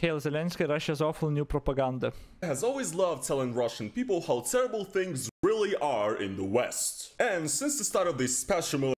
Hail Zelensky, Russia's awful new propaganda. Has always loved telling Russian people how terrible things really are in the West. And since the start of this special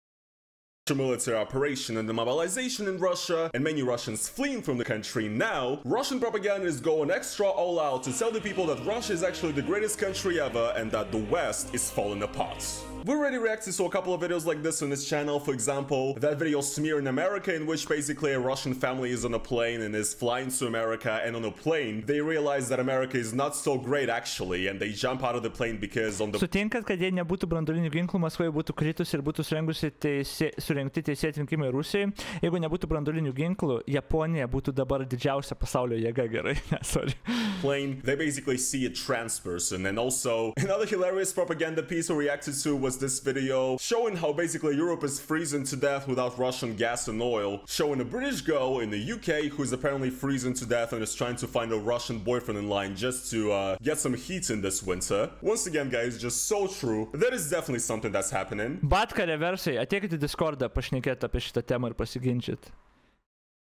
military operation and the mobilization in Russia, and many Russians fleeing from the country now, Russian propaganda is going extra all out to tell the people that Russia is actually the greatest country ever and that the West is falling apart. We already reacted to a couple of videos like this on this channel. For example, that video Smear in America, in which basically a Russian family is on a plane and is flying to America, and on a plane they realize that America is not so great actually, and they jump out of the plane because on the... Sutinkat, kad jei nebūtų branduolinių ginklų, Maskvoje būtų kritus ir būtų surengti teisėti rinkimai Rusijai. Jeigu nebūtų branduolinių ginklų, Japonija būtų dabar didžiausia pasaulio jėga, gerai? Sorry. Plane, they basically see a trans person. And also, another hilarious propaganda piece we reacted to was this video showing how basically Europe is freezing to death without Russian gas and oil, showing a British girl in the UK who is apparently freezing to death and is trying to find a Russian boyfriend in line just to get some heat in this winter. Once again, guys, just so true. That is definitely something that's happening. Batka reversai, ateikite į Discordą pašnekėti apie šitą temą ir pasiginčyti.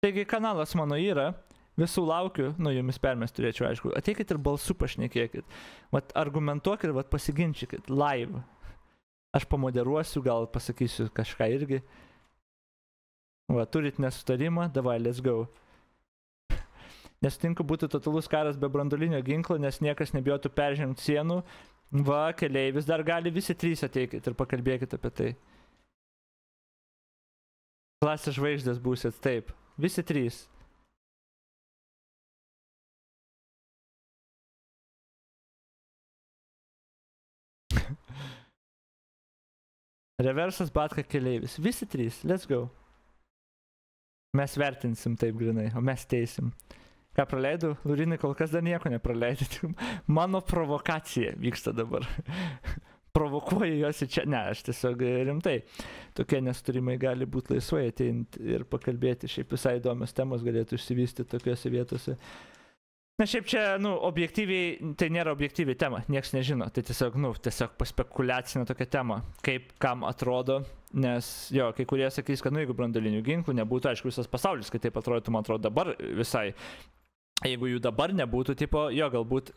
Taigi kanalas mano yra, visų laukiu, nu jumis permest turėčiau, aišku, ateikit ir balsu pašnekėkit. Vat argumentuokit ir vat pasiginčykit live. Aš pamoderuosiu, gal pasakysiu kažką irgi. Va, turit nesutarimą, davai, let's go. Nesutinku būtų totalus karas be branduolinio ginklo, nes niekas nebijotų peržengti sienų. Va, keleivis dar gali, visi trys ateikit ir pakalbėkit apie tai. Klasės žvaigždės būsit, taip. Visi trys. Reversas, Batka, keleivis. Visi trys. Let's go. Mes vertinsim taip grinai, o mes teisim. Ką praleidau? Laurinai, kol kas dar nieko nepraleidai. Mano provokacija vyksta dabar. Provokuoju juos į čia. Ne, aš tiesiog rimtai. Tokie nesutarimai gali būti laisvai ateinti ir pakalbėti. Šiaip visai įdomios temos galėtų išsivystyti tokiuose vietose. Na šiaip čia, nu, objektyviai, tai nėra objektyviai tema, nieks nežino, tai tiesiog, nu, tiesiog paspekulacinė tokia tema, kaip kam atrodo, nes, jo, kai kurie sakys, kad, nu, jeigu branduolinių ginklų nebūtų, aišku, visas pasaulis, kad taip atrodytų, man atrodo, dabar visai, jeigu jų dabar nebūtų, tipo, jo, galbūt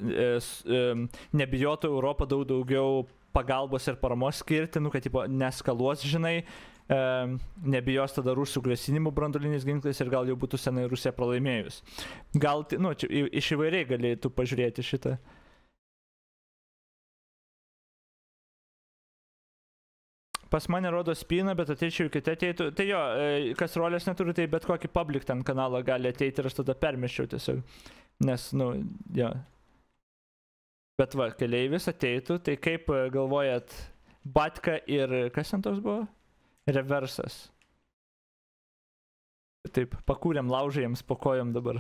nebijotų Europą daugiau pagalbos ir paramos skirti, nu, kad, tipo, neskaluos, žinai, nebijos tada rusų grasinimų branduoliniais ginklais ir gal jau būtų senai Rusija pralaimėjus. Gal, nu, iš įvairiai galėtų pažiūrėti šitą. Pas mane rodo spyną, bet ateičiau į kitą ateitų. Tai jo, kas rolės neturi, tai bet kokį public ten kanalą gali ateiti ir aš tada permeščiau tiesiog. Nes, nu, jo. Bet va, keleivis ateitų, tai kaip galvojat, Batka ir kas ten toks buvo? Reversas. Taip, pakūrėm laužą jiems po kojom dabar.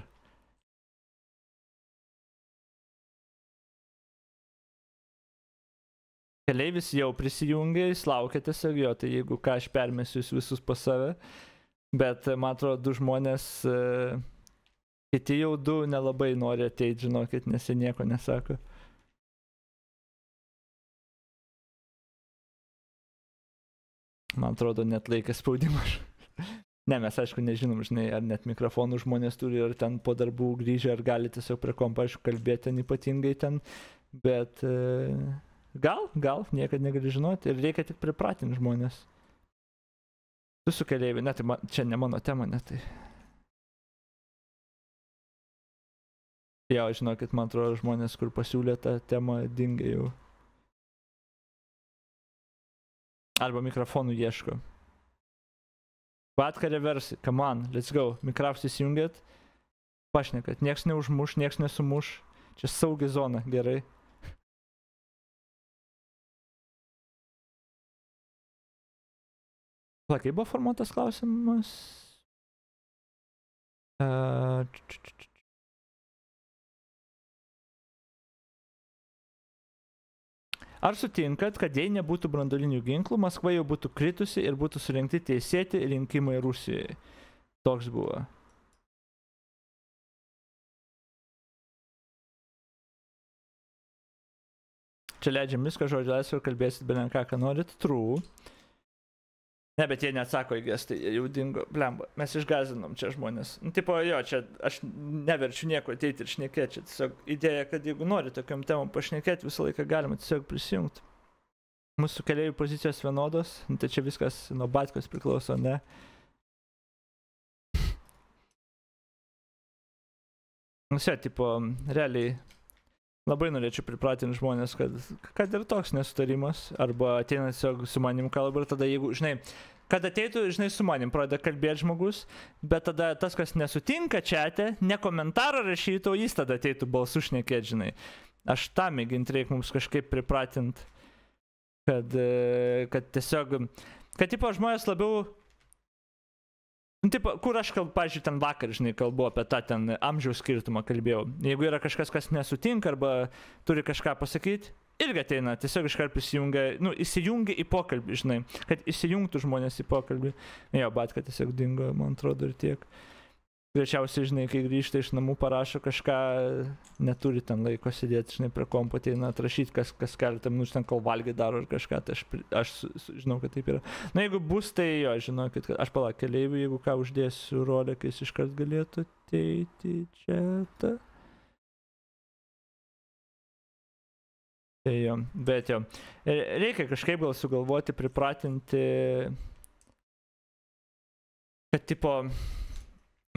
Keleivis jau prisijungė, jis laukia tiesiog jo, tai jeigu ką aš permesiu visus pas save. Bet, man atrodo, du žmonės, kiti jau du nelabai nori ateiti, žinokit, nes jie nieko nesako. Man atrodo, net laikas spaudimas. Ne, mes aišku nežinom, žinai, ar net mikrofonų žmonės turi, ar ten po darbų grįžę, ar gali tiesiog prie kompo, aišku, kalbėti ten ypatingai ten. Bet gal, niekad negali žinoti ir reikia tik pripratinti žmonės. Tu su keleiviu, ne, tai čia ne mano tema, ne tai. Jo, žinokit, man atrodo, žmonės, kur pasiūlė tą temą, dingia jau. Arba mikrofonų ieško. Batka reversai, come on, let's go. Mikrofus įsijungėt, pašnekat, nieks neužmuš, nieks nesumuš. Čia saugi zona, gerai. Kai buvo formuotas klausimas? Ar sutinkat, kad jei nebūtų branduolinių ginklų, Maskva jau būtų kritusi ir būtų surengti teisėti rinkimai Rusijai? Toks buvo. Čia leidžiam viską, žodžiu laisvę ir kalbėsit belenką, ką norit. True. Ne, bet jie neatsako į gestai, jie jau dingo. Blemba, mes išgazinom čia žmonės. Nu, tipo, jo, čia aš neverčiu nieko ateiti ir šnekėti. Čia tiesiog idėja, kad jeigu nori tokiam temam pašnekėti, visą laiką galima tiesiog prisijungti. Mūsų keleivių pozicijos vienodos, tai čia viskas nuo batkos priklauso, ne? Nusia, tipo, realiai labai norėčiau pripratinti žmonės, kad ir toks nesutarimas, arba ateina tiesiog su manim kalba ir tada jeigu, žinai, kad ateitų, žinai, su manim pradeda kalbėti žmogus, bet tada tas, kas nesutinka čiate, ne komentarą rašytų, o jis tada ateitų balsu šnekėti, žinai. Aš tą mėginti reikia mums kažkaip pripratinti, kad tiesiog, kad tipo žmonės labiau, nu, tipo, kur aš kalbu, pažiūrėjau, ten vakar, žinai, kalbu apie tą ten amžiaus skirtumą kalbėjau. Jeigu yra kažkas, kas nesutinka arba turi kažką pasakyti, irgi ateina, tiesiog iškart prisijungia, nu, įsijungia į pokalbį, žinai, kad įsijungtų žmonės į pokalbį. Jo, batka tiesiog dingo, man atrodo, ir tiek. Greičiausiai, žinai, kai grįžta iš namų, parašo kažką, neturi ten laiko sėdėti, žinai, prie kompo ateina atrašyti, kas keletą minučių ten kol valgy daro ir kažką, tai aš žinau, kad taip yra. Na, jeigu bus, tai jo, žinokit, kad aš palauk keleivių, jeigu ką uždėsiu rolę, kai jis iškart galėtų ateiti čia. Tai jo, bet jo, reikia kažkaip gal sugalvoti, pripratinti, kad tipo,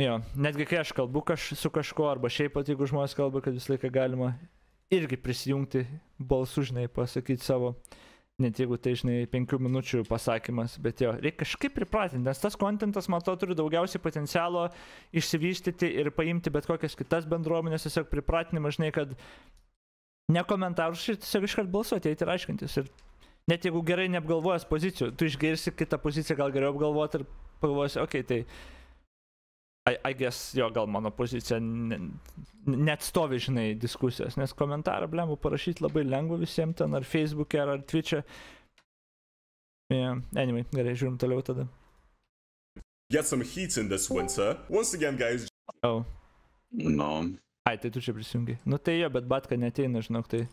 jo, netgi kai aš kalbu su kažko, arba šiaip pat, jeigu žmonės kalba, kad visą laiką galima irgi prisijungti balsu, žinai, pasakyti savo, net jeigu tai, žinai, 5 minučių pasakymas, bet jo, reikia kažkaip pripratinti, nes tas kontentas, man to turi daugiausiai potencialo išsivystyti ir paimti bet kokias kitas bendruomenės, tiesiog pripratinimas, žinai, kad ne komentarus, tiesiog iškart balsu ateiti ir aiškintis. Ir net jeigu gerai neapgalvojęs pozicijų, tu išgirsi kitą poziciją, gal geriau apgalvoti ir pagalvosi, okei, tai I guess, jo, gal mano pozicija net stovi, žinai, diskusijos, nes komentarą, blembu, parašyti labai lengva visiems ten, ar Facebook'e, ar Twitch'e. Yeah. Anyway, gerai, žiūrim toliau tada. Get some heat in this winter. Once again, guys. Oh. No. Ai, tai tu čia prisijungi. Nu tai jo, bet batka neteina, žinok, tai.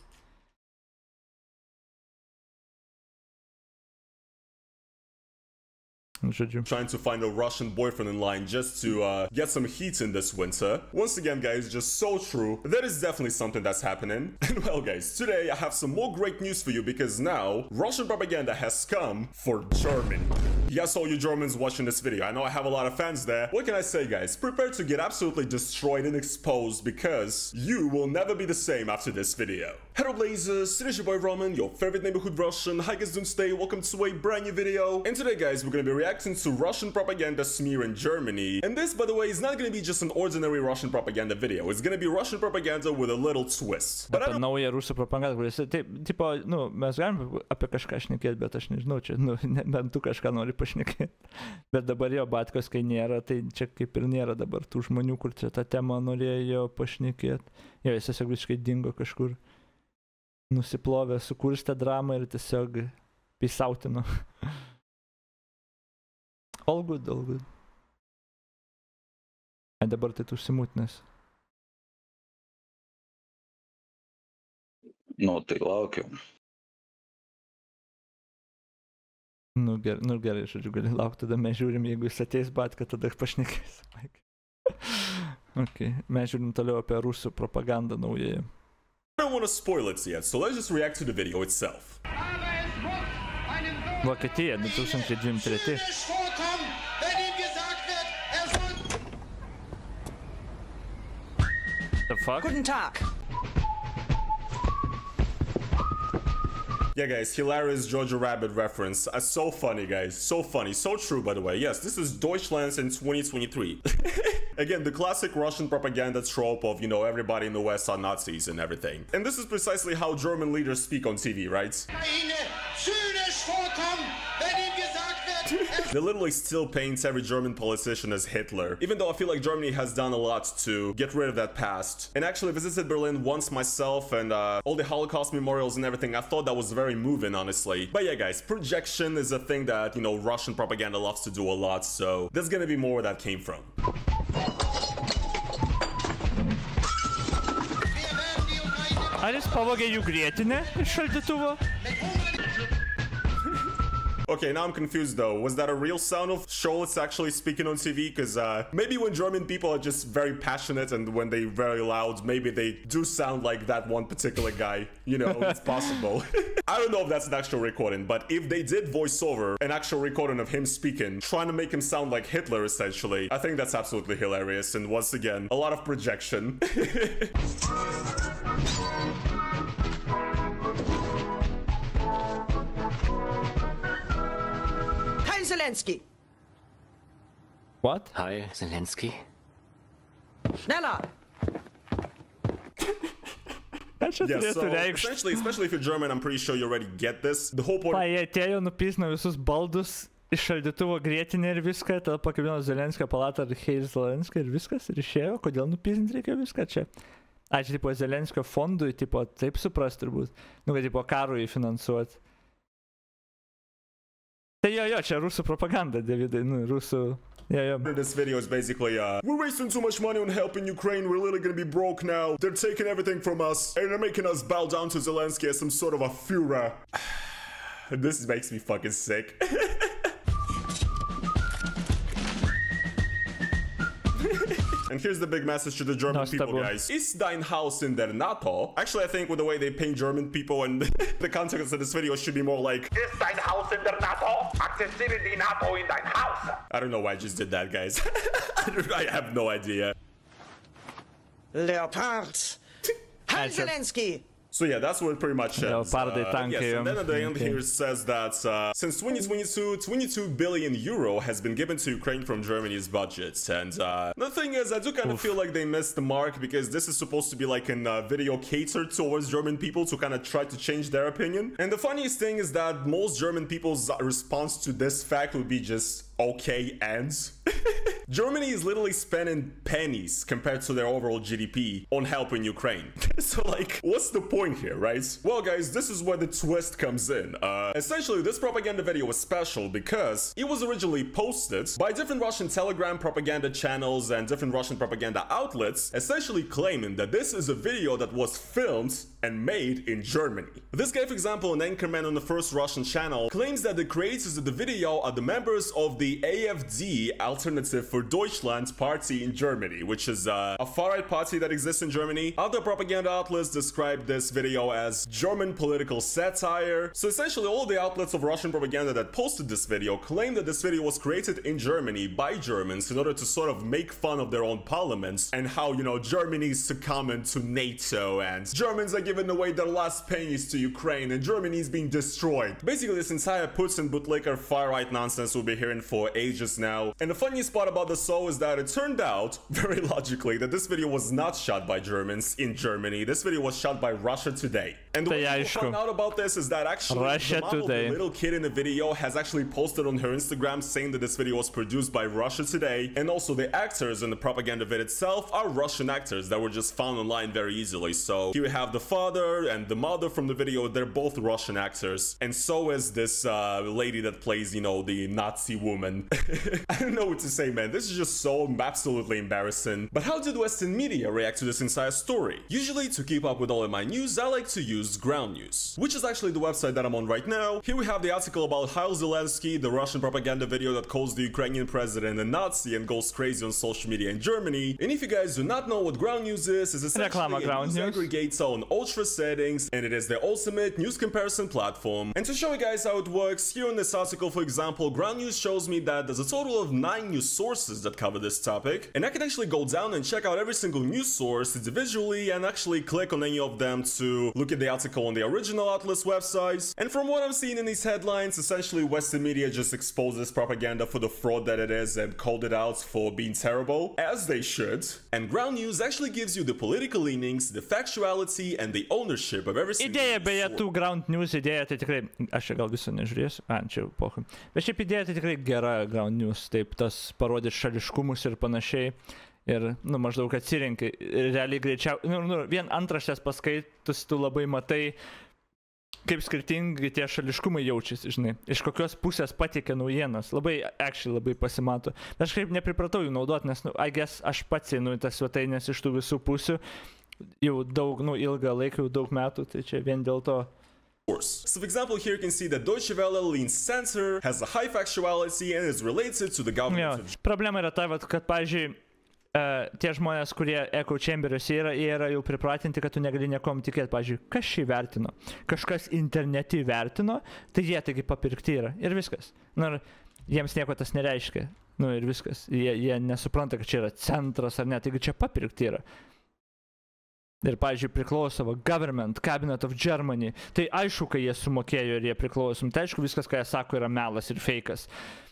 Trying to find a Russian boyfriend in line just to get some heat in this winter. Once again, guys, just so true. That is definitely something that's happening. And well, guys, today I have some more great news for you because now Russian propaganda has come for Germany. Yes, all you Germans watching this video, I know I have a lot of fans there. What can I say, guys? Prepare to get absolutely destroyed and exposed because you will never be the same after this video. Hello Blazers, it is your boy Roman, your favorite neighborhood Russian. Hi guys, doing today? Welcome to a brand new video. And today, guys, we're gonna be reacting to Russian propaganda smear in Germany. And this, by the way, is not gonna be just an ordinary Russian propaganda video. It's gonna be Russian propaganda with a little twist. Apie naują rusų propagandą, kuris, taip, tipo, nu, mes galim apie kažką šnekėti, bet aš nežinau, čia, nu, bent tu kažką nori pašnekėti. Bet dabar jo batkos, kai nėra, tai čia kaip ir nėra dabar tų žmonių, kur čia tą temą norėjo pašnekėti. Jo, jis tiesiog visiškai dingo kažkur. Nusiplovė, sukurstė dramą ir tiesiog pisautino. All good, all good. A dabar tai tu užsimūtinės. Nu, tai laukiu. Nu gerai, žodžiu, gali laukti, tada mes žiūrim, jeigu jis ateis batka, tada pašnekės. Ok, mes žiūrim toliau apie rusų propagandą naująją. I don't want to spoil it yet, so let's just react to the video itself. Vokietija, 2023. The fuck? Guten Tag. Yeah, guys, hilarious Jojo Rabbit reference. So funny, guys. So funny. So true, by the way. Yes, this is Deutschland in 2023. Again, the classic Russian propaganda trope of, you know, everybody in the West are Nazis and everything. And this is precisely how German leaders speak on TV, right? They literally still paint every German politician as Hitler, even though I feel like Germany has done a lot to get rid of that past. And actually visited Berlin once myself, and all the Holocaust memorials and everything, I thought that was very moving, honestly. But yeah, guys, projection is a thing that, you know, Russian propaganda loves to do a lot, so there's gonna be more where that came from. Ar jis pavogė jų grietinę iš šaldytuvo? Okay, now I'm confused though. Was that a real sound of Scholz actually speaking on TV? Because maybe when German people are just very passionate and when they're very loud, maybe they do sound like that one particular guy. You know, it's possible. I don't know if that's an actual recording, but if they did voice over an actual recording of him speaking, trying to make him sound like Hitler essentially, I think that's absolutely hilarious. And once again, a lot of projection. Hi, Zelensky. What? Hi, Zelensky. Schneller. Yeah, so essentially, especially if you're German, I'm pretty sure you already get this. The whole point... Jie atėjo, nupysino visus baldus iš šaldytuvo grietinę ir viską, tada pakabino Zelenskio palatą ir Hei Zelenską ir viskas, ir išėjo. Kodėl nupysinti reikia viską čia? Ačiū, tipo, Zelenskio fondui, tipo, taip supras turbūt. Nu, kad, tipo, karui finansuoti. Tai jo, čia rusų propaganda, Davidai, nu, rusų... Yeah. This video is basically, we're wasting too much money on helping Ukraine, we're literally gonna be broke now, they're taking everything from us, and they're making us bow down to Zelensky as some sort of a Führer. This makes me fucking sick. And here's the big message to the German people, guys. Ist dein Haus in der NATO? Actually, I think with the way they paint German people and the context of this video should be more like, Ist dein Haus in der NATO? Akzeptiere die NATO in dein Haus. I don't know why I just did that, guys. I have no idea. Leopard. Hi, Zelensky. So yeah, that's what it pretty much says. Yes, and then at the end here it says that since 2022, 22 billion euro has been given to Ukraine from Germany's budget. And the thing is, I do kind of feel like they missed the mark because this is supposed to be like a video catered towards German people to kind of try to change their opinion. And the funniest thing is that most German people's response to this fact would be just, okay, and? Germany is literally spending pennies compared to their overall GDP on helping Ukraine. So like, what's the point here, right? Well guys, this is where the twist comes in. Essentially, this propaganda video was special because it was originally posted by different Russian Telegram propaganda channels and different Russian propaganda outlets, essentially claiming that this is a video that was filmed and made in Germany. This guy, for example, an anchorman on the first Russian channel, claims that the creators of the video are the members of the AfD, Alternative for Deutschland party in Germany, which is a far-right party that exists in Germany. Other propaganda outlets describe this video as German political satire. So essentially all the outlets of Russian propaganda that posted this video claim that this video was created in Germany by Germans in order to sort of make fun of their own parliaments and how, you know, Germany's succumbing to NATO and Germans are giving away their last pennies to Ukraine and Germany is being destroyed. Basically, this entire Putin bootlicker far-right nonsense we'll be hearing for ages now. And the funniest part about this all is that it turned out, very logically, that this video was not shot by Germans in Germany. This video was shot by Russia Today. And the way I found out about this is that actually the mom of the little kid in the video has actually posted on her Instagram saying that this video was produced by Russia Today, and also the actors in the propaganda vid itself are Russian actors that were just found online very easily. So here we have the father and the mother from the video, they're both Russian actors, and so is this lady that plays, you know, the Nazi woman. I don't know what to say, man. This is just so absolutely embarrassing. But how did Western media react to this entire story? Usually, to keep up with all of my news, I like to use Ground News, which is actually the website that I'm on right now. Here we have the article about Hei Zelensky, the Russian propaganda video that calls the Ukrainian president a Nazi and goes crazy on social media in Germany. And if you guys do not know what Ground News is essentially a news aggregator on ultra settings, and it is the ultimate news comparison platform. And to show you guys how it works, here in this article, for example, Ground News shows me that there's a total of 9 news sources that cover this topic, and I can actually go down and check out every single news source individually and actually click on any of them to look at the article on the original outlet's websites. And from what I'm seeing in these headlines, essentially Western media just exposed this propaganda for the fraud that it is and called it out for being terrible, as they should. And Ground News actually gives you the political leanings, the factuality, and the ownership of every single idėja, beje, tų Ground News idėja, tai tikrai, aš čia gal viso nežiūrėsiu, čia jau pohai. Bet šiaip idėja tai tikrai gera Ground News, taip, tas parodė šališkumus ir panašiai. Ir, nu, maždaug atsirinkai, realiai greičiau, vien antraštės paskaitus tu labai matai, kaip skirtingai tie šališkumai jaučiasi, žinai, iš kokios pusės pateikia naujienas, labai, actually, labai pasimato. Aš kaip nepripratau jų naudoti, nes, I guess, aš pats einu į tas svetainės iš tų visų pusių, jau daug, ilgą laiką, jau daug metų, tai čia vien dėl to source. So for example, here you can see that Deutsche Welle leans center, has a high factuality, and is related to the government of Problema yra ta, kad, pavyzdžiui, tie žmonės, kurie echo chamberiuose yra, jie yra jau pripratinti, kad tu negali niekom tikėti. Pavyzdžiui, kas šį vertino, kažkas internete vertino, tai jie taigi papirkti yra. Ir viskas. Nu, jiems nieko tas nereiškia. Nu, ir viskas. Jie nesupranta, kad čia yra centras ar ne, taigi čia papirkti yra. Ir, pavyzdžiui, priklauso Government, Cabinet of Germany. Tai aišku, kai jie sumokėjo ir jie priklausom. Tai aišku, viskas, ką jie sako, yra melas ir feikas.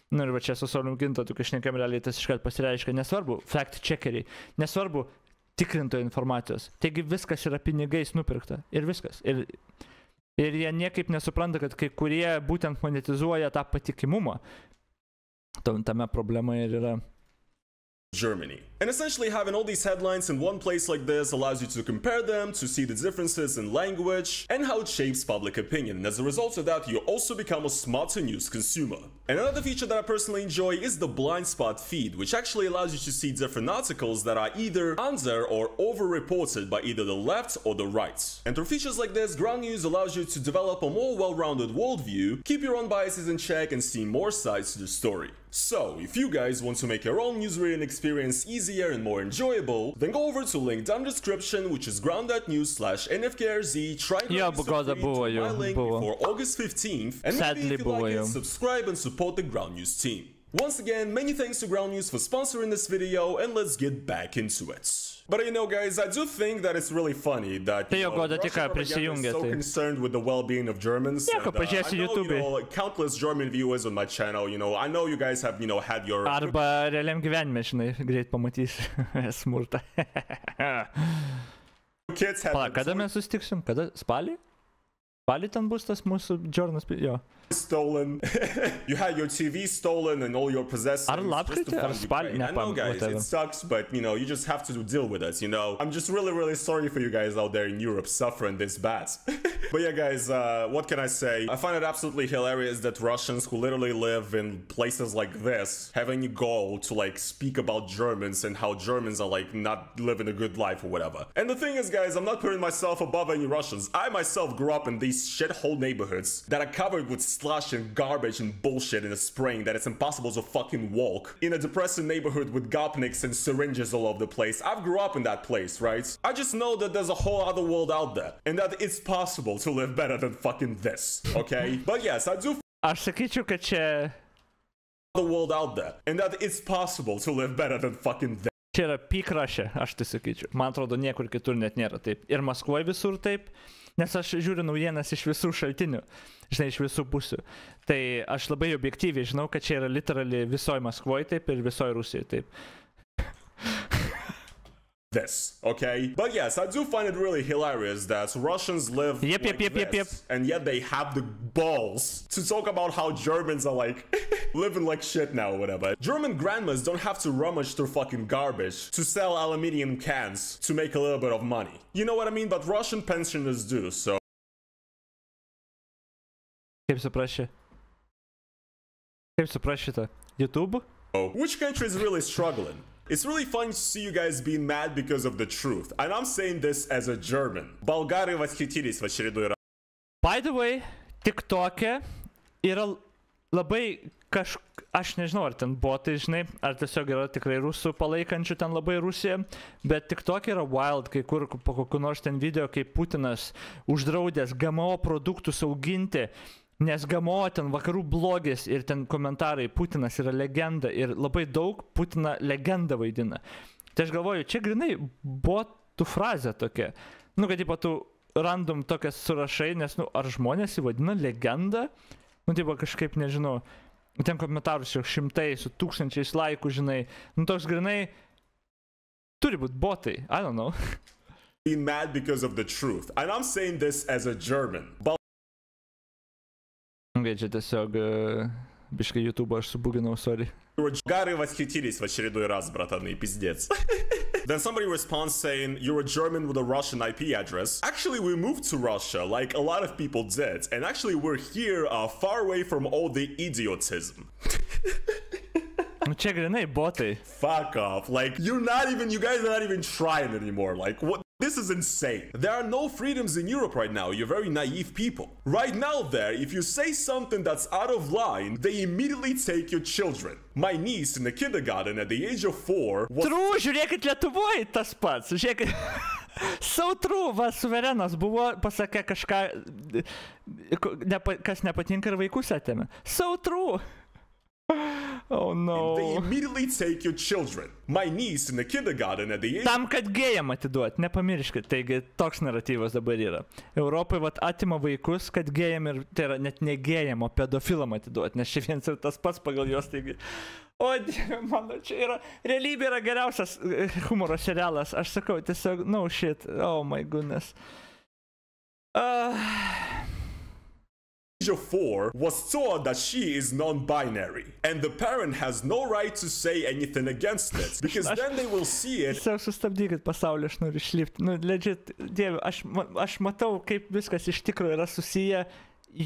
Nu ir va čia su Saulium Gintautu, kai šnekėm realiai tas iškart pasireiškia. Nesvarbu fact-checkeriai, nesvarbu tikrintojų informacijos. Taigi viskas yra pinigais nupirkta. Ir viskas. Ir jie niekaip nesupranta, kad kai kurie būtent monetizuoja tą patikimumą. Tame problema ir yra. Germany. And essentially having all these headlines in one place like this allows you to compare them, to see the differences in language, and how it shapes public opinion. And as a result of that, you also become a smarter news consumer. And another feature that I personally enjoy is the blind spot feed, which actually allows you to see different articles that are either under or over-reported by either the left or the right. And through features like this, ground news allows you to develop a more well-rounded worldview, keep your own biases in check, and see more sides to the story. So, if you guys want to make your own news reading experience easier and more enjoyable, then go over to link down the description, which is ground.news/NFKRZ. Try to register my link before August 15th, and maybe if you like it, subscribe and support the Ground News team. Once again, many thanks to Ground News for sponsoring this video, and let's get back into it. But you know, guys, I do think that it's really funny that Russian propaganda is so concerned with the well-being of Germans. And, I know, countless German viewers on my channel, I know you guys have, had your... Arba realiam gyvenime, žinai, greit pamatys smurtą. Pala, kada mes susitiksim? Kada? Spalį? Spalį ten bus tas mūsų Jordanas, jo. Stolen. You had your TV stolen and all your possessions. I know, guys, it sucks, but you just have to deal with it. I'm just really sorry for you guys out there in Europe suffering this bad. But yeah, guys, what can I say? I find it absolutely hilarious that Russians who literally live in places like this have any goal to speak about Germans and how Germans are not living a good life or whatever. And the thing is, guys, I'm not putting myself above any Russians. I myself grew up in these shithole neighborhoods that are covered with slush and garbage and bullshit in a spring that it's impossible to fucking walk. In a depressing neighborhood with gopniks and syringes all over the place. I've grew up in that place, right? I just know that there's a whole other world out there. And that it's possible to live better than fucking this, okay? But yes, I do... Aš sakyčiau, kad čia... ...the world out there. And that it's possible to live better than fucking this. Čia yra peak Russia, aš tai sakyčiau. Man atrodo, niekur kitur net nėra taip. Ir Maskvoje visur taip. Nes aš žiūriu naujienas iš visų šaltinių, žinai, iš visų pusių. Tai aš labai objektyviai žinau, kad čia yra literally visoje Maskvoje taip ir visoje Rusijoje taip. This, okay? But yes, I do find it really hilarious that Russians live this, and yet they have the balls to talk about how Germans are living like shit now or whatever. German grandmas don't have to rummage through fucking garbage to sell aluminium cans to make a little bit of money. You know what I mean? But Russian pensioners do, so... Kaip suprasi šitą? YouTube? Which country is really struggling? It's really fun to see you guys being mad because of the truth. And I'm saying this as a German. Болгары восхитились в очередной раз. By the way, TikTok'e yra labai aš nežinau, ar ten botai, žinai, ar tiesiog yra tikrai rusų palaikančių ten labai Rusiją, bet TikTok'e yra wild, kai kur po kokiu nors ten video, kai Putinas uždraudęs GMO produktus auginti, nes GMO ten vakarų blogis ir ten komentarai, Putinas yra legenda ir labai daug Putiną legendą vaidina. Tai aš galvoju, čia grinai botų frazė tokia. Nu, kad tipo tu random tokias surašai, nes, ar žmonės įvadina legendą? Nu, tipo kažkaip nežinau. Ten komentarus jau šimtai su tūkstančiais laikų, žinai. Nu, toks grinai turi būt botai. I don't know. Being mad because of the truth. And I'm saying this as a German. Čia tiesiog biškai YouTube aš subuginau, sorry. Болгары восхитились в очередной раз, братаны, пиздец. Then somebody responds saying, you're a German with a Russian IP address. Actually, we moved to Russia, like a lot of people did. And actually, we're here far away from all the idiotism. Nu čia grinai botai. Fuck off. You guys are not even trying anymore. What? This is insane. There are no freedoms in Europe right now, you're very naive people. Right now there, if you say something that's out of line, they immediately take your children. My niece in the kindergarten at the age of 4 was... True, žiūrėkit, Lietuvoje tas pats. Žiūrėkit, so true, va, suverenas buvo, pasakė kažką, kas nepatinka ir vaikus atėmė. So true. Oh no. They immediately take your children. My niece in the kindergarten at the age... Tam, kad gėjam atiduot, nepamirškit, taigi toks naratyvas dabar yra. Europai vat atima vaikus, kad gėjam ir tai yra net ne gėjam, o pedofilam atiduot, nes čia viens ir tas pats pagal juos, taigi... O, dieve mano, čia yra, realybė yra geriausias humoro serialas, aš sakau, tiesiog, no shit, oh my goodness. Age of 4 was told that she is non-binary and the parent has no right to say anything against it because then they will see it. Tiesiog sustabdykit pasaulį, aš noriu išlipti. Nu, legit, dieve, aš matau, kaip viskas iš tikrųjų yra susiję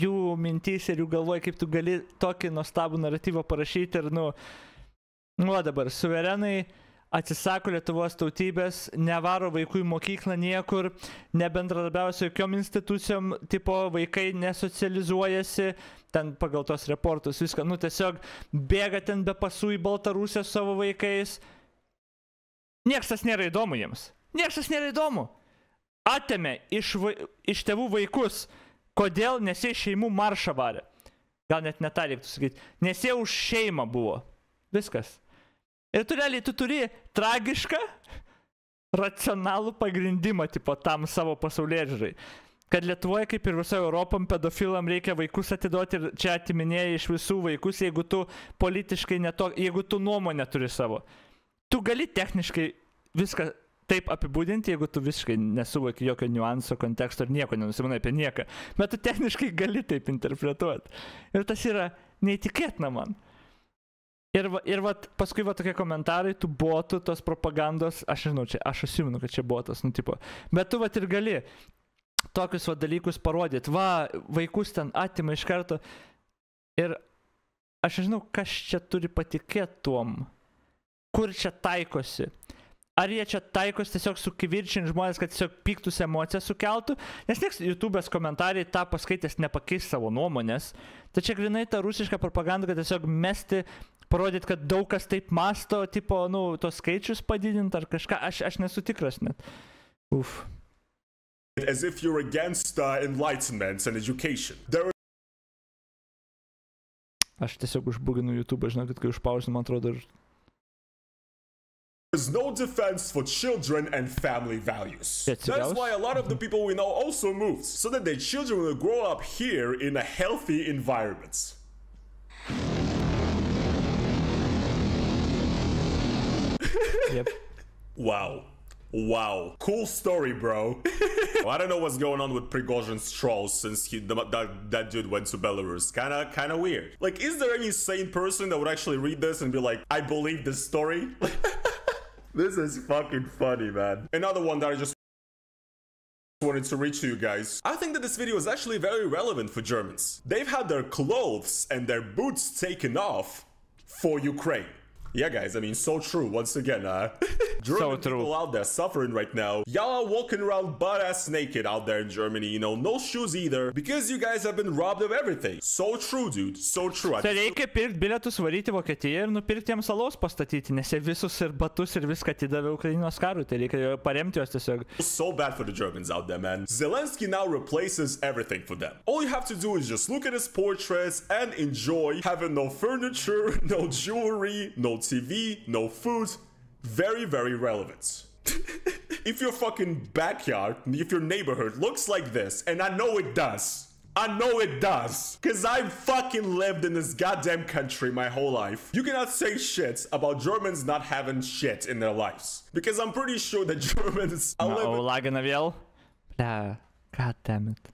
jų mintys ir jų galvoje, kaip tu gali tokį nuostabų naratyvą parašyti ir, nu, dabar suverenai atsisako Lietuvos tautybės, nevaro vaikų į mokyklą niekur, nebendradarbiauja su jokiom institucijom, tipo vaikai nesocializuojasi, ten pagal tos reportus viską, nu tiesiog bėga ten be pasų į Baltarusiją su savo vaikais. Niekas tas nėra įdomu jiems. Niekas tas nėra įdomu. Atėmė iš tėvų vaikus. Kodėl? Nes jie šeimų maršą varė. Gal net ne tą reiktų sakyti. Nes jie už šeimą buvo. Viskas. Ir tu realiai, tu turi tragišką, racionalų pagrindimą, tipo, tam savo pasaulėžiūrai. Kad Lietuvoje, kaip ir visoje Europom, pedofilam reikia vaikus atiduoti ir čia atiminėja iš visų vaikus, jeigu tu politiškai jeigu tu nuomonę turi savo. Tu gali techniškai viską taip apibūdinti, jeigu tu visiškai nesuvoki jokio niuanso, konteksto ir nieko nenusimanai apie nieką. Bet tu techniškai gali taip interpretuoti. Ir tas yra neįtikėtina man. Ir paskui tokie komentarai, tų botų, tos propagandos, aš nežinau, aš atsimenu, kad čia botas, nu tipo, bet tu ir gali tokius dalykus parodyti, vaikus ten atima iš karto ir aš nežinau, kas čia turi patikėti tuom, kur čia taikosi. Ar jie čia taikos tiesiog sukivirčinti žmonės, kad tiesiog piktus emocijas sukeltų? Nes nieks YouTube'as komentarai tą paskaitęs nepakeis savo nuomonės. Tai čia grinai ta rusiška propaganda, kad tiesiog mesti, parodyti, kad daug kas taip masto, tipo, nu, tos skaičius padidinti ar kažką. Aš nesu tikras net. Uf. As if you're against enlightenment and education. Aš tiesiog užbuginu YouTube'ą, žinokit, kai užpausinu, man atrodo, ir... There's no defense for children and family values. That's why a lot of the people we know also moved, so that their children will grow up here in a healthy environment. Yep. Wow. Wow. Cool story, bro. I don't know what's going on with Prigozhin's trolls since that dude went to Belarus. Kinda weird. Like, is there any sane person that would actually read this and be like, I believe this story? This is fucking funny, man. Another one that I just wanted to reach to you guys. I think that this video is actually very relevant for Germans. They've had their clothes and their boots taken off for Ukraine. Yeah, guys, I mean, so true. Once again, German people out there suffering right now. Y'all are walking around butt-ass naked out there in Germany, you know, no shoes either, because you guys have been robbed of everything. So true, dude. So true. Tai reikia pirkti bilietus varyti Vokietiją ir nupirkti jiems alaus pastatyti, nes jie visus ir batus ir viską atidavė Ukrainos karui, tai reikia paremti juos tiesiog. So bad for the Germans out there, man. Zelensky now replaces everything for them. All you have to do is just look at his portraits and enjoy having no furniture, no jewelry, no TV, no food. Very, very relevant. If your fucking backyard, if your neighborhood looks like this, and I know it does, because I've fucking lived in this goddamn country my whole life, you cannot say shit about Germans not having shit in their lives. Because I'm pretty sure that Germans are living God damn it.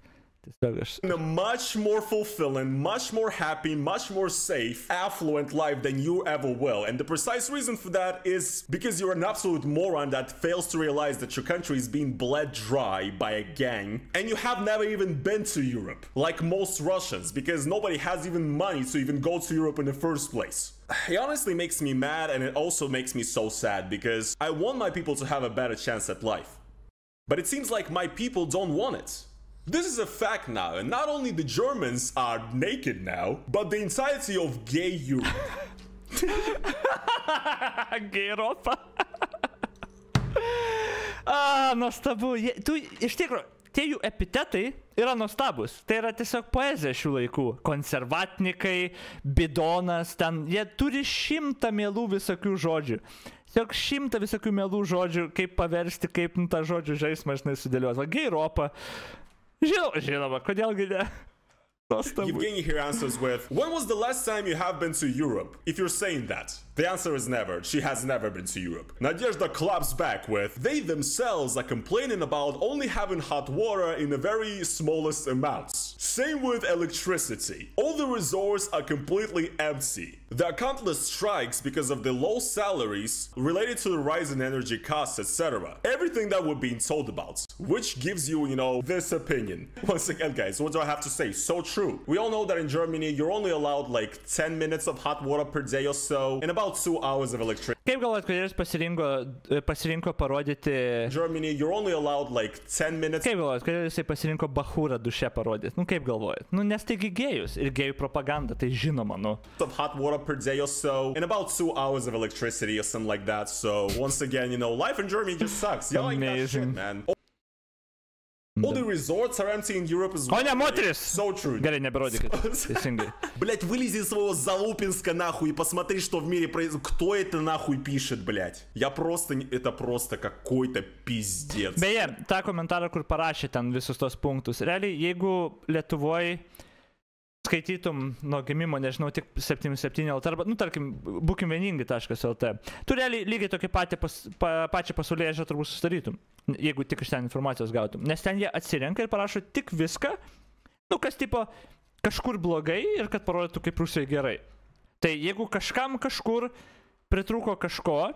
in a much more fulfilling, much more happy, much more safe, affluent life than you ever will. And the precise reason for that is because you're an absolute moron that fails to realize that your country is being bled dry by a gang. And you have never even been to Europe, like most Russians, because nobody has even money to even go to Europe in the first place. It honestly makes me mad, and it also makes me so sad, because I want my people to have a better chance at life. But it seems like my people don't want it. This is a fact now, and not only the Germans are naked now, but the entirety of gay Europe. Gay Europa. Nuostabu. Iš tikrųjų, tie jų epitetai yra nuostabus. Tai yra tiesiog poezija šių laikų. Konservatnikai, bidonas, ten jie turi 100 mielų visokių žodžių. Tiesiog 100 visokių mielų žodžių, kaip paversti, kaip tą žodžių žaismą sudėliuoti. Va, Gay Europa. Žinoma, kodėlgi ne? Evgeny here answers with, when was the last time you have been to Europe? If you're saying that, the answer is never. She has never been to Europe. Nadezhda claps back with, they themselves are complaining about only having hot water in the very smallest amounts. Same with electricity. All the resorts are completely empty. There are countless strikes because of the low salaries related to the rise in energy costs, etc. Everything that we're being told about, which gives you, this opinion. Once again, guys, what do I have to say? So true. We all know that in Germany, you're only allowed like 10 minutes of hot water per day or so, and about 2 hours of electricity. Kaip galvojat, kodėl jis pasirinko parodyti... Germany, you're only allowed like 10 minutes... Kaip galvojat, kodėl jisai pasirinko bachūrą duše parodyti? Kaip galvojat? Nes taigi gėjus ir gėjų propaganda, tai žinoma, Of hot water per day or so, and about 2 hours of electricity or something like that. So once again, life in Germany just sucks. Y'all ain't that shit, man. All the resorts are empty in Europe as well. O ne, moteris! So true. Gerai, neberodykit. Teisingai. Блять, вылези из своего Залупинска нахуй и посмотри, что в мире происходит. Кто это нахуй пишет, блять? Это просто какой-то пиздец. Beje, tą komentarą, kur parašė ten visus tos punktus. Realiai, jeigu Lietuvoje skaitytum nuo gimimo, nežinau, tik 77 LT, arba, tarkim, būkim vieningi.lt, tu realiai lygiai tokį pačią pasaulyje žiūrą turbūt sustarytum, jeigu tik iš ten informacijos gautum. Nes ten jie atsirenka ir parašo tik viską, kas tipo kažkur blogai ir kad parodytų kaip Rusijoje gerai. Tai jeigu kažkam kažkur pritrūko kažko,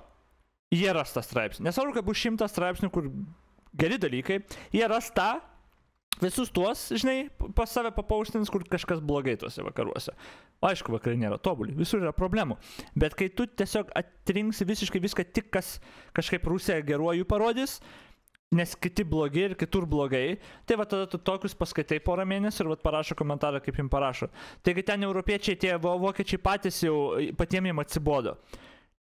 jie ras tą straipsnį. Nesvarbu, kad bus 100 straipsnių, kur geri dalykai, jie ras tą, visus tuos, žinai, pas save papaustins, kur kažkas blogai tuose vakaruose. Aišku, vakarai nėra tobuli, visur yra problemų. Bet kai tu tiesiog atrinksi visiškai viską tik kas kažkaip Rusija geruoju parodys, nes kiti blogi ir kitur blogai, tai va tada tu tokius paskaitai porą mėnesių ir va parašo komentarą, kaip jim parašo. Taigi ten europiečiai, tie vokiečiai patys jau patiem jiem atsibodo.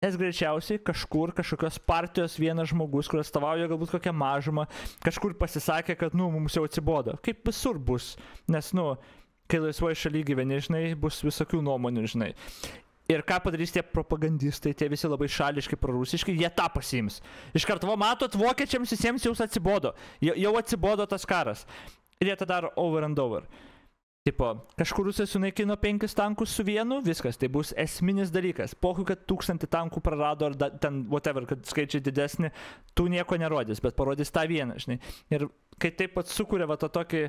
Nes greičiausiai kažkur, kažkokios partijos vienas žmogus, kuris atstovauja galbūt kokią mažumą, kažkur pasisakė, kad, mums jau atsibodo. Kaip visur bus, nes, kai laisvoje šalyje gyveni, žinai, bus visokių nuomonių, žinai. Ir ką padarys tie propagandistai, tie visi labai šališki, prorusiški, jie tą pasiims. Iš karto, matot, vokiečiams visiems jau atsibodo. Jau atsibodo tas karas. Ir jie tą daro over and over. Tipo, kažkur Rusija sunaikino 5 tankus su vienu, viskas, tai bus esminis dalykas. Pohui, kad 1000 tankų prarado ar ten, whatever, kad skaičiai didesni, tu nieko nerodys, bet parodys tą vieną, žinai. Ir kai taip pat sukuria va tą tokį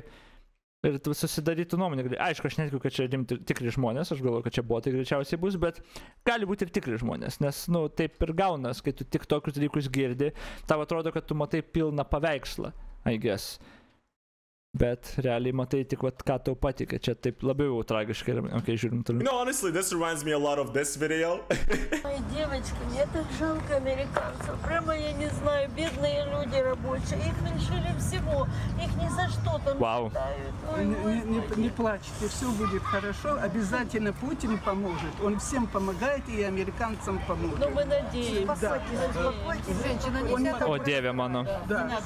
ir susidarytų nuomonę, aišku, aš netikiu, kad čia tikri žmonės, aš galvoju, kad čia botai greičiausiai bus, bet gali būti ir tikri žmonės, nes, taip ir gaunas, kai tu tik tokius dalykus girdi, tau atrodo, kad tu matai pilną paveikslą, I guess. Bet realiai matai tik ką tau patikė, čia taip labiau tragiškai yra. Okay, žiūrim toliau. Honestly, this reminds me a lot of this video. Ой, девочки, мне так жалко американцев. Прямо я не знаю, бедные люди рабочие. Их лишили всего. Их ни за что там считают. Не плачьте, все будет хорошо. Обязательно Путин поможет. Он всем помогает и американцам поможет. Но мы надеемся. О, Деве, мано. Да.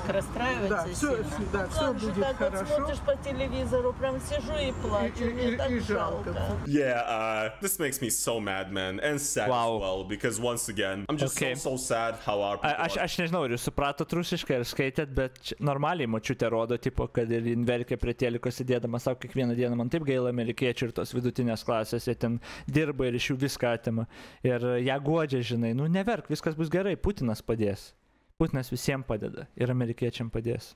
Расстраивается все будет так хорошо. Вот смотришь по телевизору, прям сижу и плачу, мне так жалко. Yeah, this makes me so mad, man, and sad as well, because once again, I'm just so sad how our people Aš nežinau, ar jūs supratot rusiškai ir skaitėt, bet normaliai močiutė rodo, tipo, kad ir jin verkia prie teliko sėdėdama, sako, kiekvieną dieną man taip gaila amerikiečių ir tos vidutinės klasės, jie ten dirba ir iš jų viską atima. Ir ją guodžia, žinai, neverk, viskas bus gerai, Putinas padės. Putinas visiems padeda ir amerikiečiam padės.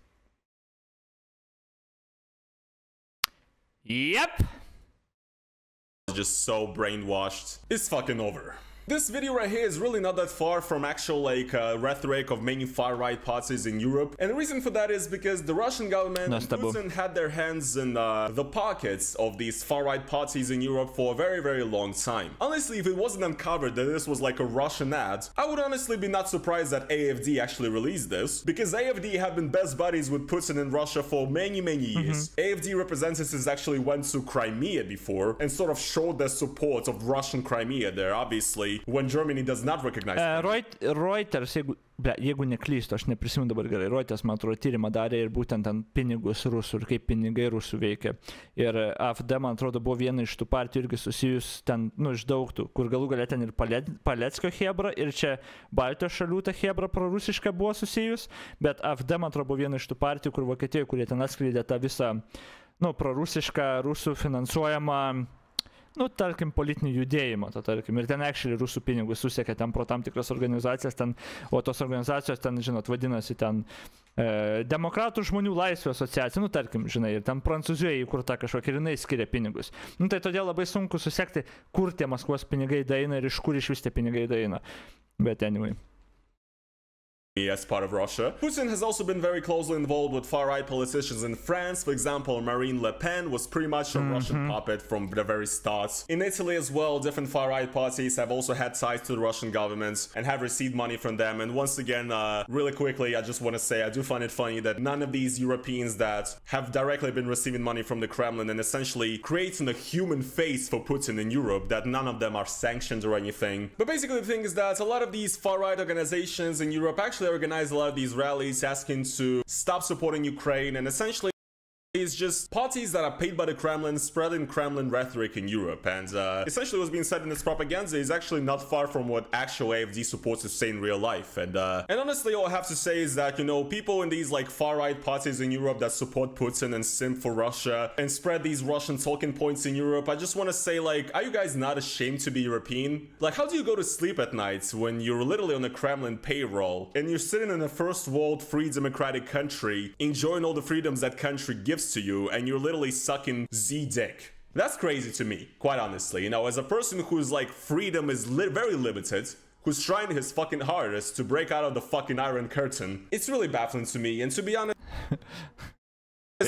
Yep! Just so brainwashed. It's fucking over. This video right here is really not that far from actual rhetoric of many far-right parties in Europe, and the reason for that is because the Russian government and Putin had their hands in the pockets of these far-right parties in Europe for a very, very long time. Honestly, if it wasn't uncovered that this was like a Russian ad, I would honestly be not surprised that AfD actually released this, because AfD have been best buddies with Putin in Russia for many, many years. AfD representatives actually went to Crimea before and sort of showed their support of Russian Crimea there, obviously, when Germany does not recognize Reuters, jeigu neklystu, aš neprisimenu dabar gerai, Reuters, man atrodo, tyrimą darė ir būtent ant pinigus rusų ir kaip pinigai rusų veikia. Ir AfD, man atrodo, buvo viena iš tų partijų irgi susijus ten, nu, iš daug tų, kur galų galia ten ir Paleckio hebra, ir čia Baltijos šalių ta hebra prorusiška buvo susijus, bet AfD, man atrodo, buvo viena iš tų partijų, kur Vokietijoje, kurie ten atskleidė tą visą, nu, prorusišką, rusų finansuojamą, nu, tarkim, politinį judėjimą, tarkim, ir ten actually rusų pinigus susiekia ten pro tam tikras organizacijas, ten, o tos organizacijos ten, žinot, vadinasi ten Demokratų žmonių laisvių asociacija, nu, tarkim, žinai, ir ten Prancūzijoje įkurta kažkokia ir jinai skiria pinigus. Nu, tai todėl labai sunku susekti, kur tie Maskvos pinigai daeina ir iš kur iš vis tie pinigai daeina. Bet anyway. As part of Russia. Putin has also been very closely involved with far-right politicians in France. For example, Marine Le Pen was pretty much a Russian puppet from the very start. In Italy as well, different far-right parties have also had ties to the Russian government and have received money from them. And once again, really quickly, I just want to say I do find it funny that none of these Europeans that have directly been receiving money from the Kremlin and essentially creating a human face for Putin in Europe, that none of them are sanctioned or anything. But basically the thing is that a lot of these far-right organizations in Europe actually organize a lot of these rallies asking to stop supporting Ukraine, and essentially it's just parties that are paid by the Kremlin spreading Kremlin rhetoric in Europe. And essentially what's being said in this propaganda is actually not far from what actual AfD supporters say in real life. And honestly, all I have to say is that, you know, people in these like far-right parties in Europe that support Putin and simp for Russia and spread these Russian talking points in Europe, I just want to say, like, are you guys not ashamed to be European? Like, how do you go to sleep at night when you're literally on the Kremlin payroll and you're sitting in a first world free democratic country enjoying all the freedoms that country gives to you, and you're literally sucking Z dick? That's crazy to me, quite honestly. You know, as a person who's like, freedom is very limited, who's trying his fucking hardest to break out of the fucking Iron Curtain, it's really baffling to me. And to be honest, yeah,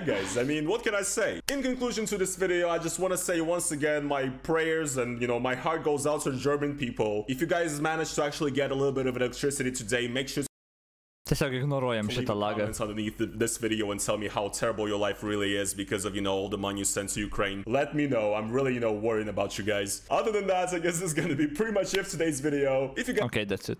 guys, I mean, what can I say? In conclusion to this video, I just want to say once again, my prayers and, you know, my heart goes out to the German people. If you guys managed to actually get a little bit of electricity today, make sure Tiesiog ignoruojam šitą lagą. Underneath this video and tell me how terrible your life really is because of, you know, all the money you sent to Ukraine. Let me know. I'm really, you know, worrying about you guys. Other than that, I guess this is gonna be pretty much it for today's video. If you guys... Okay, that's it.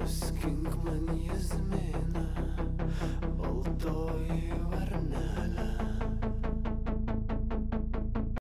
Skink man jis